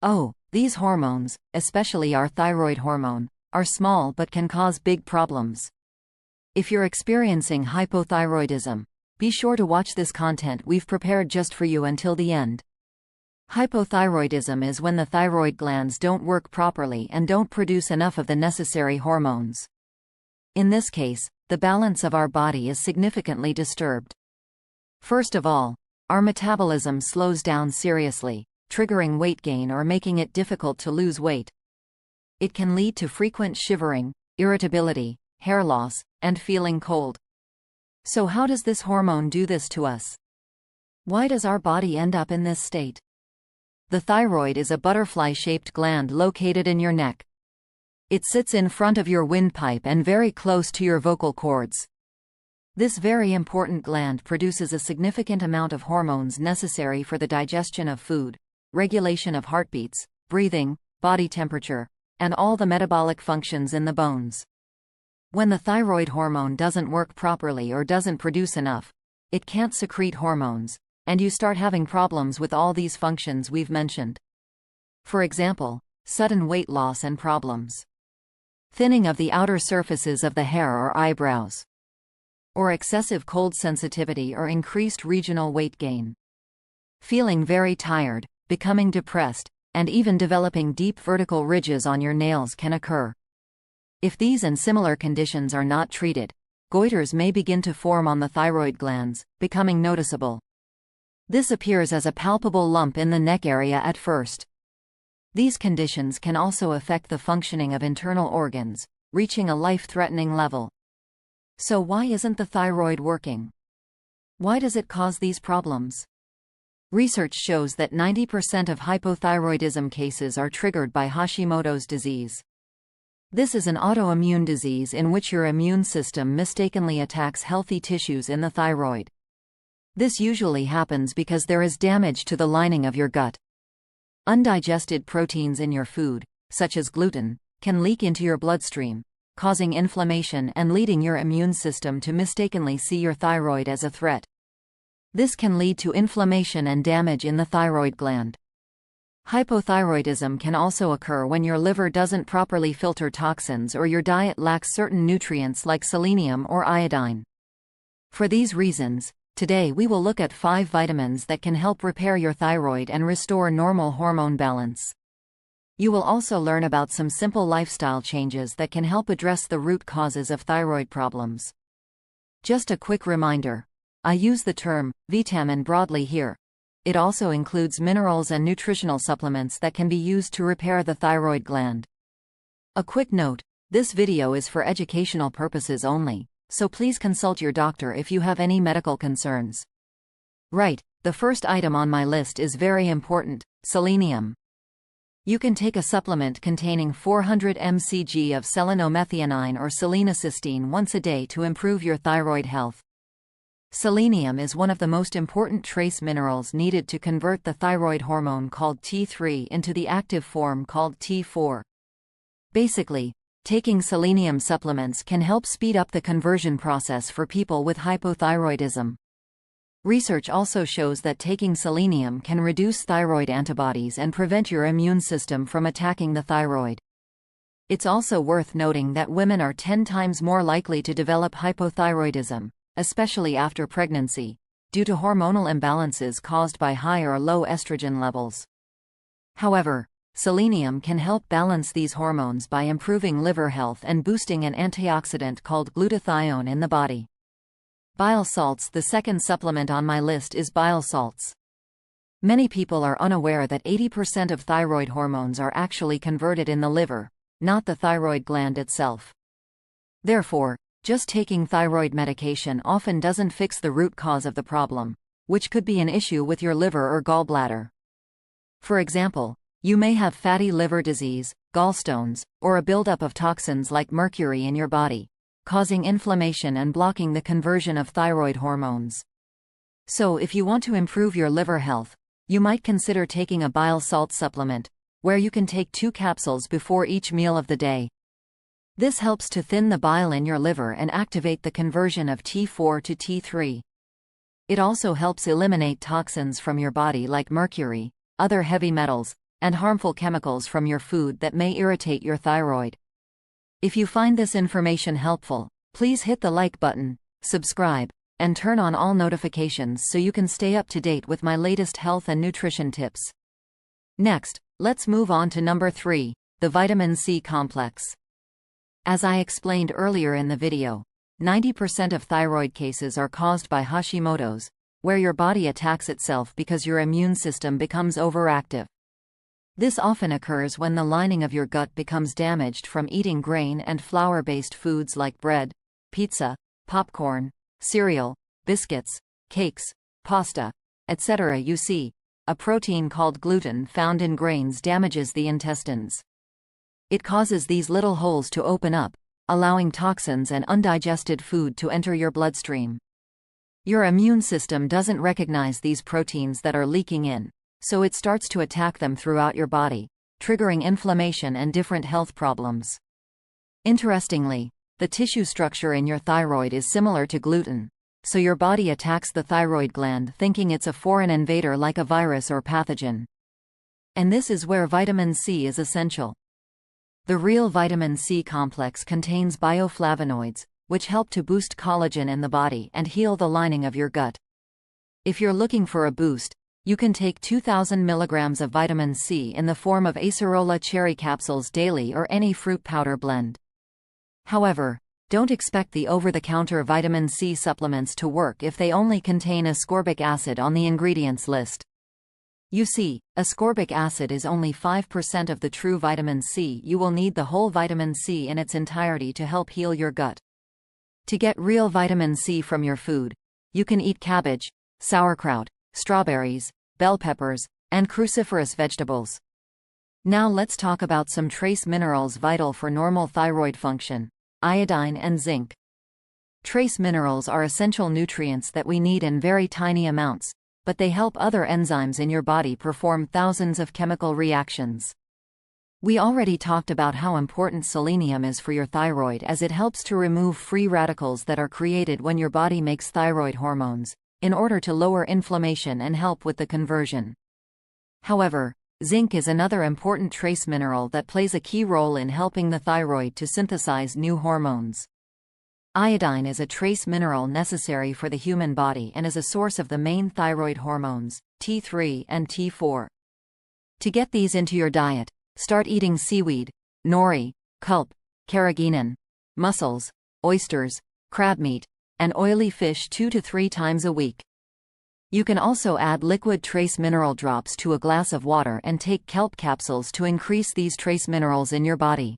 Oh, these hormones, especially our thyroid hormone, are small but can cause big problems. If you're experiencing hypothyroidism, be sure to watch this content we've prepared just for you until the end. Hypothyroidism is when the thyroid glands don't work properly and don't produce enough of the necessary hormones. In this case, the balance of our body is significantly disturbed. First of all, our metabolism slows down seriously, triggering weight gain or making it difficult to lose weight. It can lead to frequent shivering, irritability, hair loss, and feeling cold. So how does this hormone do this to us? Why does our body end up in this state? The thyroid is a butterfly-shaped gland located in your neck. It sits in front of your windpipe and very close to your vocal cords. This very important gland produces a significant amount of hormones necessary for the digestion of food, regulation of heartbeats, breathing, body temperature, and all the metabolic functions in the bones. When the thyroid hormone doesn't work properly or doesn't produce enough, it can't secrete hormones, and you start having problems with all these functions we've mentioned. For example, sudden weight loss and problems. Thinning of the outer surfaces of the hair or eyebrows. Or excessive cold sensitivity or increased regional weight gain. Feeling very tired, becoming depressed, and even developing deep vertical ridges on your nails can occur. If these and similar conditions are not treated, goiters may begin to form on the thyroid glands, becoming noticeable. This appears as a palpable lump in the neck area at first. These conditions can also affect the functioning of internal organs, reaching a life-threatening level. So why isn't the thyroid working? Why does it cause these problems? Research shows that 90% of hypothyroidism cases are triggered by Hashimoto's disease. This is an autoimmune disease in which your immune system mistakenly attacks healthy tissues in the thyroid. This usually happens because there is damage to the lining of your gut. Undigested proteins in your food, such as gluten, can leak into your bloodstream, causing inflammation and leading your immune system to mistakenly see your thyroid as a threat. This can lead to inflammation and damage in the thyroid gland. Hypothyroidism can also occur when your liver doesn't properly filter toxins or your diet lacks certain nutrients like selenium or iodine. For these reasons, today we will look at 5 vitamins that can help repair your thyroid and restore normal hormone balance. You will also learn about some simple lifestyle changes that can help address the root causes of thyroid problems. Just a quick reminder, I use the term vitamin broadly here. It also includes minerals and nutritional supplements that can be used to repair the thyroid gland. A quick note, this video is for educational purposes only, so please consult your doctor if you have any medical concerns. Right, the first item on my list is very important, selenium. You can take a supplement containing 400 mcg of selenomethionine or selenacysteine once a day to improve your thyroid health. Selenium is one of the most important trace minerals needed to convert the thyroid hormone called T3 into the active form called T4. Basically, taking selenium supplements can help speed up the conversion process for people with hypothyroidism. Research also shows that taking selenium can reduce thyroid antibodies and prevent your immune system from attacking the thyroid. It's also worth noting that women are 10 times more likely to develop hypothyroidism, especially after pregnancy, due to hormonal imbalances caused by high or low estrogen levels. However, selenium can help balance these hormones by improving liver health and boosting an antioxidant called glutathione in the body. Bile salts. The second supplement on my list is bile salts. Many people are unaware that 80% of thyroid hormones are actually converted in the liver, not the thyroid gland itself. Therefore, just taking thyroid medication often doesn't fix the root cause of the problem, which could be an issue with your liver or gallbladder. For example, you may have fatty liver disease, gallstones, or a buildup of toxins like mercury in your body, causing inflammation and blocking the conversion of thyroid hormones. So if you want to improve your liver health, you might consider taking a bile salt supplement, where you can take 2 capsules before each meal of the day. This helps to thin the bile in your liver and activate the conversion of T4 to T3. It also helps eliminate toxins from your body like mercury, other heavy metals, and harmful chemicals from your food that may irritate your thyroid. If you find this information helpful, please hit the like button, subscribe, and turn on all notifications so you can stay up to date with my latest health and nutrition tips. Next, let's move on to number 3, the vitamin C complex. As I explained earlier in the video, 90% of thyroid cases are caused by Hashimoto's, where your body attacks itself because your immune system becomes overactive. This often occurs when the lining of your gut becomes damaged from eating grain and flour-based foods like bread, pizza, popcorn, cereal, biscuits, cakes, pasta, etc. You see, a protein called gluten found in grains damages the intestines. It causes these little holes to open up, allowing toxins and undigested food to enter your bloodstream. Your immune system doesn't recognize these proteins that are leaking in, so it starts to attack them throughout your body, triggering inflammation and different health problems. Interestingly, the tissue structure in your thyroid is similar to gluten, so your body attacks the thyroid gland thinking it's a foreign invader like a virus or pathogen. And this is where vitamin C is essential. The real vitamin C complex contains bioflavonoids, which help to boost collagen in the body and heal the lining of your gut. If you're looking for a boost, you can take 2,000 milligrams of vitamin C in the form of acerola cherry capsules daily or any fruit powder blend. However, don't expect the over-the-counter vitamin C supplements to work if they only contain ascorbic acid on the ingredients list. You see, ascorbic acid is only 5% of the true vitamin C. You will need the whole vitamin C in its entirety to help heal your gut. To get real vitamin C from your food, you can eat cabbage, sauerkraut, strawberries, bell peppers, and cruciferous vegetables. Now let's talk about some trace minerals vital for normal thyroid function: iodine and zinc. Trace minerals are essential nutrients that we need in very tiny amounts, but they help other enzymes in your body perform thousands of chemical reactions. We already talked about how important selenium is for your thyroid, as it helps to remove free radicals that are created when your body makes thyroid hormones, in order to lower inflammation and help with the conversion. However, zinc is another important trace mineral that plays a key role in helping the thyroid to synthesize new hormones. Iodine is a trace mineral necessary for the human body and is a source of the main thyroid hormones, T3 and T4. To get these into your diet, start eating seaweed, nori, kelp, carrageenan, mussels, oysters, crab meat, and oily fish 2 to 3 times a week. You can also add liquid trace mineral drops to a glass of water and take kelp capsules to increase these trace minerals in your body.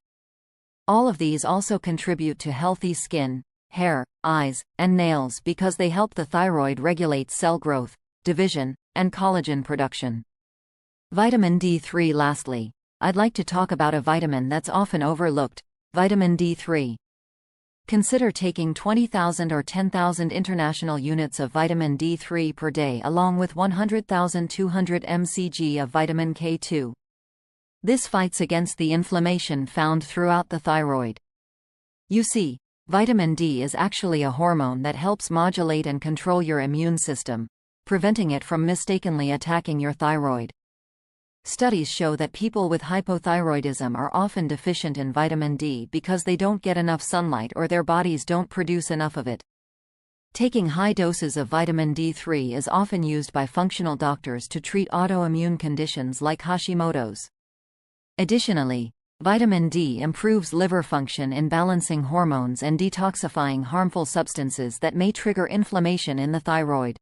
All of these also contribute to healthy skin, hair, eyes, and nails because they help the thyroid regulate cell growth, division, and collagen production. Vitamin D3. Lastly, I'd like to talk about a vitamin that's often overlooked: vitamin D3. Consider taking 20,000 or 10,000 international units of vitamin D3 per day along with 100,200 mcg of vitamin K2. This fights against the inflammation found throughout the thyroid. You see, vitamin D is actually a hormone that helps modulate and control your immune system, preventing it from mistakenly attacking your thyroid. Studies show that people with hypothyroidism are often deficient in vitamin D because they don't get enough sunlight or their bodies don't produce enough of it. Taking high doses of vitamin D3 is often used by functional doctors to treat autoimmune conditions like Hashimoto's. Additionally, vitamin D improves liver function in balancing hormones and detoxifying harmful substances that may trigger inflammation in the thyroid.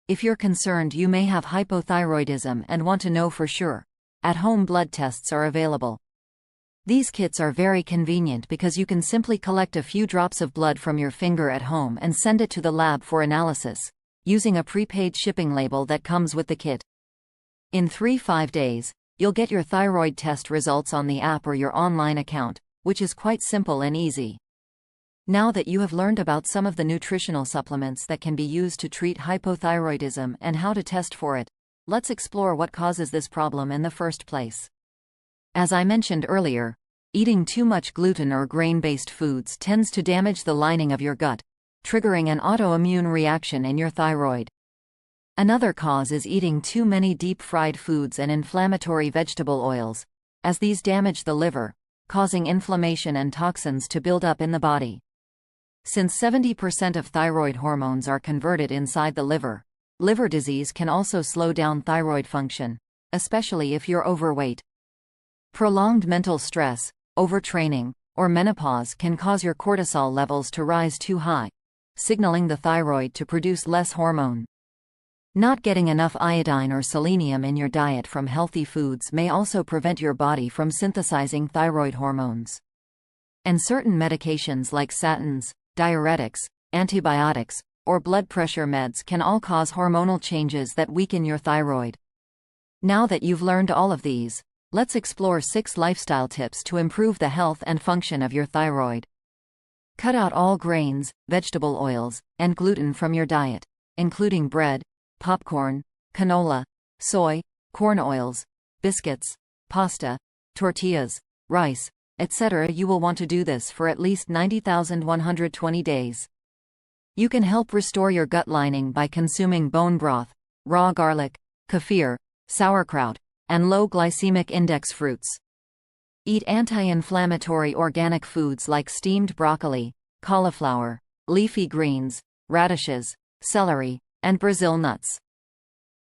If you're concerned you may have hypothyroidism and want to know for sure, at-home blood tests are available. These kits are very convenient because you can simply collect a few drops of blood from your finger at home and send it to the lab for analysis, using a prepaid shipping label that comes with the kit. In 3-5 days, you'll get your thyroid test results on the app or your online account, which is quite simple and easy. Now that you have learned about some of the nutritional supplements that can be used to treat hypothyroidism and how to test for it, let's explore what causes this problem in the first place. As I mentioned earlier, eating too much gluten or grain-based foods tends to damage the lining of your gut, triggering an autoimmune reaction in your thyroid. Another cause is eating too many deep-fried foods and inflammatory vegetable oils, as these damage the liver, causing inflammation and toxins to build up in the body. Since 70% of thyroid hormones are converted inside the liver, liver disease can also slow down thyroid function, especially if you're overweight. Prolonged mental stress, overtraining, or menopause can cause your cortisol levels to rise too high, signaling the thyroid to produce less hormone. Not getting enough iodine or selenium in your diet from healthy foods may also prevent your body from synthesizing thyroid hormones. And certain medications like statins, diuretics, antibiotics, or blood pressure meds can all cause hormonal changes that weaken your thyroid. Now that you've learned all of these, let's explore 6 lifestyle tips to improve the health and function of your thyroid. Cut out all grains, vegetable oils, and gluten from your diet, including bread, popcorn, canola, soy, corn oils, biscuits, pasta, tortillas, rice, etc. You will want to do this for at least 90,120 days. You can help restore your gut lining by consuming bone broth, raw garlic, kefir, sauerkraut, and low glycemic index fruits. Eat anti-inflammatory organic foods like steamed broccoli, cauliflower, leafy greens, radishes, celery, and Brazil nuts.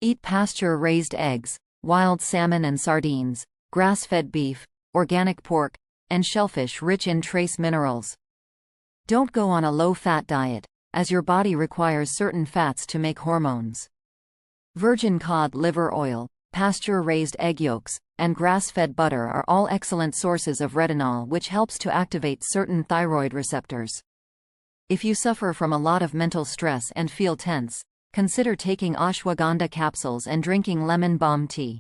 Eat pasture-raised eggs, wild salmon and sardines, grass-fed beef, organic pork, and shellfish rich in trace minerals. Don't go on a low-fat diet, as your body requires certain fats to make hormones. Virgin cod liver oil, pasture-raised egg yolks, and grass-fed butter are all excellent sources of retinol, which helps to activate certain thyroid receptors. If you suffer from a lot of mental stress and feel tense, consider taking ashwagandha capsules and drinking lemon balm tea.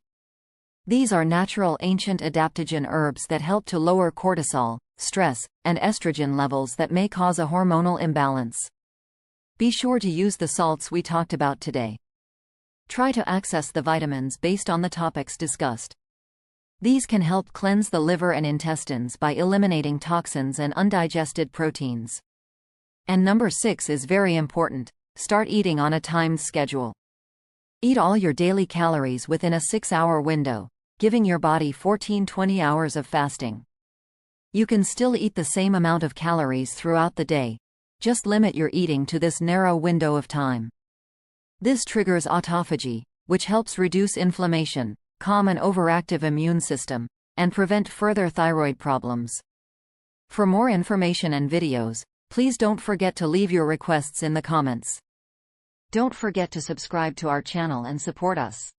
These are natural ancient adaptogen herbs that help to lower cortisol, stress, and estrogen levels that may cause a hormonal imbalance. Be sure to use the salts we talked about today. Try to access the vitamins based on the topics discussed. These can help cleanse the liver and intestines by eliminating toxins and undigested proteins. And number 6 is very important. Start eating on a timed schedule. Eat all your daily calories within a 6-hour window, giving your body 14-20 hours of fasting. You can still eat the same amount of calories throughout the day. Just limit your eating to this narrow window of time. This triggers autophagy, which helps reduce inflammation, calm an overactive immune system, and prevent further thyroid problems. For more information and videos, please don't forget to leave your requests in the comments. Don't forget to subscribe to our channel and support us.